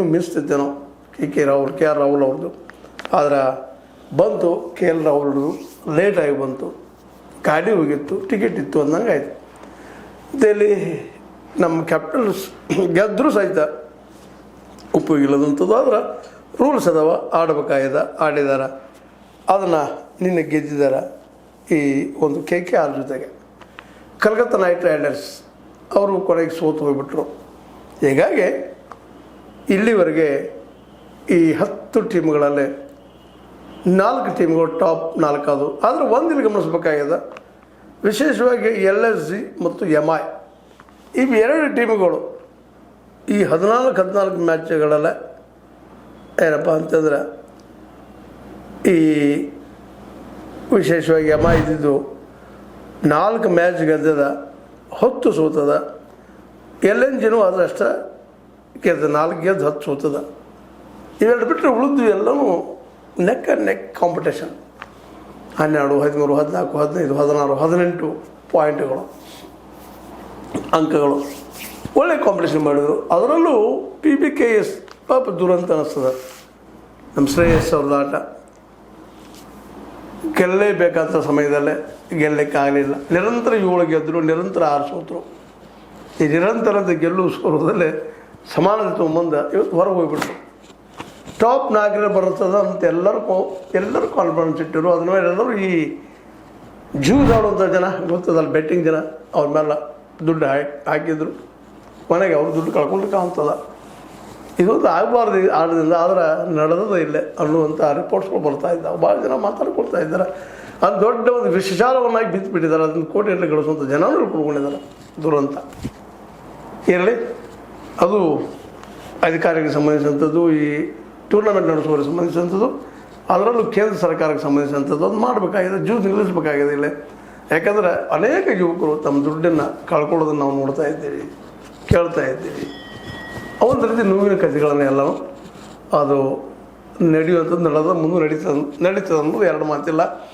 Timing ಮಿಸ್ತಿದ್ದೇನೋ K R Rahul ಅವ್ರದ್ದು. ಆದ್ರೆ ಬಂತು KL ರಾಹುಲ್ದು ಲೇಟಾಗಿ ಬಂತು, ಗಾಡಿ ಹೋಗಿತ್ತು, ಟಿಕೆಟ್ ಇತ್ತು ಅಂದಂಗೆ ಆಯಿತು. ಇಲ್ಲಿ ನಮ್ಮ ಕ್ಯಾಪಿಟಲ್ಸ್ ಗೆದ್ದರೂ ಸಹಿತ ಉಪಯೋಗ ಇಲ್ಲದಂಥದ್ದು. ಆದ್ರೆ ರೂಲ್ಸ್ ಅದಾವ, ಆಡಿದಾರ, ಅದನ್ನು ನಿನ್ನೆ ಗೆದ್ದಿದ್ದಾರೆ ಈ ಒಂದು KKR ಜೊತೆಗೆ. ಕಲ್ಕತ್ತಾ ನೈಟ್ ರೈಡರ್ಸ್ ಅವರು ಕೊನೆಗೆ ಸೋತು ಹೋಗ್ಬಿಟ್ರು. ಹೀಗಾಗಿ ಇಲ್ಲಿವರೆಗೆ ಈ 10 ಟೀಮ್ಗಳಲ್ಲಿ 4 ಟೀಮ್ಗಳು ಟಾಪ್ 4 ಆದವು. ಆದರೆ ಇಲ್ಲಿ ಗಮನಿಸಬೇಕಾಗಿದೆ, ವಿಶೇಷವಾಗಿ LSG ಮತ್ತು MI ಇವು 2 ಟೀಮ್ಗಳು ಈ 14 ಮ್ಯಾಚ್ಗಳಲ್ಲೇ ಏನಪ್ಪ ಅಂತಂದ್ರೆ ಈ ವಿಶೇಷವಾಗಿ MI ಇದ್ದಿದ್ದು 4 ಮ್ಯಾಚ್ ಗೆದ್ದದ, 10 ಸೋತದ. LNGನೂ ಅದರಷ್ಟೇ ಗೆದ್ದ, 4 ಗೆದ್ದು 10 ಸೋತದ. ಇವೆರಡು ಬಿಟ್ಟರೆ ಉಳಿದು ಎಲ್ಲನೂ ನೆಕ್ ಆ್ಯಂಡ್ ನೆಕ್ ಕಾಂಪಿಟೇಷನ್. 12, 13, 14, 15, 16, 18 ಪಾಯಿಂಟ್ಗಳು, ಅಂಕಗಳು ಒಳ್ಳೆ ಕಾಂಪಿಟೇಷನ್ ಮಾಡಿದರು. ಅದರಲ್ಲೂ PBKS ಪಾಪ ದುರಂತ ಅನ್ನಿಸ್ತದೆ. ನಮ್ಮ ಶ್ರೇಯಸ್ ಅವ್ರದ್ದು ಆಟ ಗೆಲ್ಲೇಬೇಕಾದ ಸಮಯದಲ್ಲೇ ಗೆಲ್ಲಕ್ಕಾಗಲಿಲ್ಲ. ನಿರಂತರ 7 ಗೆದ್ದರು, ನಿರಂತರ 6 ಸೋತರು. ಈ ನಿರಂತರದ ಗೆಲ್ಲುವ ಸೋಲದಲ್ಲೇ ಸಮಾನತೆ ತೊಗೊಂಬಂದು ಇವತ್ತು ಹೊರಗೆ ಹೋಗ್ಬಿಟ್ರು. ಟಾಪ್ 4 ಬರುತ್ತದೆ ಅಂತ ಎಲ್ಲರೂ ಕಾನ್ಫಿಡೆನ್ಸ್ ಇಟ್ಟರು. ಅದ್ರ ಮೇಲೆ ಎಲ್ಲರೂ ಈ ಜ್ಯೂಸ್ ಆಡುವಂಥ ಜನ ಗೊತ್ತದಲ್ಲ, ಬೆಟ್ಟಿಂಗ್ ಜನ, ಅವ್ರ ಮೇಲೆ ದುಡ್ಡು ಹಾಕಿದ್ರು. ಮನೆಗೆ ಅವ್ರು ದುಡ್ಡು ಕಳ್ಕೊಂಡು ಕಾಣ್ತದ. ಇದೊಂದು ಆಗಬಾರ್ದು ಆಡದಿಂದ, ಆದ್ರೆ ನಡೆದದೇ ಇಲ್ಲೇ ಅನ್ನುವಂಥ ರಿಪೋರ್ಟ್ಸ್ಗಳು ಬರ್ತಾ ಇದ್ದಾವೆ. ಭಾಳ ಜನ ಮಾತಾಡ್ಕೊಳ್ತಾ ಇದ್ದಾರೆ. ಅದು ದೊಡ್ಡ ಒಂದು ವಿಶಾಲವನ್ನಾಗಿ ಬಿದ್ದುಬಿಟ್ಟಿದ್ದಾರೆ. ಅದನ್ನು ಕೋಟಿಯಲ್ಲಿ ಗಳಿಸುವಂಥ ಜನರು ಉಳ್ಕೊಂಡಿದ್ದಾರೆ. ದುರಂತ ಇರಲಿ, ಅದು ಅಧಿಕಾರಿಗೆ ಸಂಬಂಧಿಸಿದಂಥದ್ದು, ಈ ಟೂರ್ನಮೆಂಟ್ ನಡೆಸುವವರಿಗೆ ಸಂಬಂಧಿಸಿದಂಥದ್ದು, ಅದರಲ್ಲೂ ಕೇಂದ್ರ ಸರ್ಕಾರಕ್ಕೆ ಸಂಬಂಧಿಸಿದಂಥದ್ದು. ಅದು ಮಾಡಬೇಕಾಗಿದೆ, ಜ್ಯೂಸ್ ನಿಲ್ಲಿಸಬೇಕಾಗಿದೆ ಇಲ್ಲೇ. ಯಾಕಂದರೆ ಅನೇಕ ಯುವಕರು ತಮ್ಮ ದುಡ್ಡನ್ನು ಕಳ್ಕೊಳ್ಳೋದನ್ನು ನಾವು ನೋಡ್ತಾ ಇದ್ದೀವಿ, ಕೇಳ್ತಾ ಇದ್ದೀವಿ. ಒಂದು ರೀತಿ ನೋವಿನ ಕಥೆಗಳನ್ನೆಲ್ಲವೂ ಅದು ನಡೆಯುವಂಥದ್ದು, ಮುಂದೆ ನಡೀತದೆ ಅನ್ನೋದು 2 ಮಾತಿಲ್ಲ.